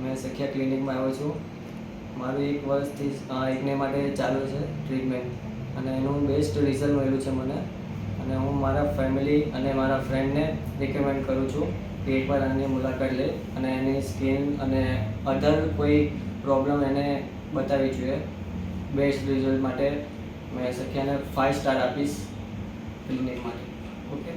મેં સખ્યા ક્લિનિકમાં આવ્યો છું. મારું 1 વર્ષથી 1 મહિના માટે ચાલુ છે ટ્રીટમેન્ટ અને એનું બેસ્ટ રિઝલ્ટ મળ્યું છે મને. અને હું મારા ફેમિલી અને મારા ફ્રેન્ડને રિકમેન્ડ કરું છું કે એકવાર આની મુલાકાત લે અને એની સ્કિન અને અધર કોઈ પ્રોબ્લેમ એને બતાવવી જોઈએ. બેસ્ટ રિઝલ્ટ માટે મેં સખ્યાને 5 સ્ટાર આપીશ ક્લિનિક માટે. ઓકે.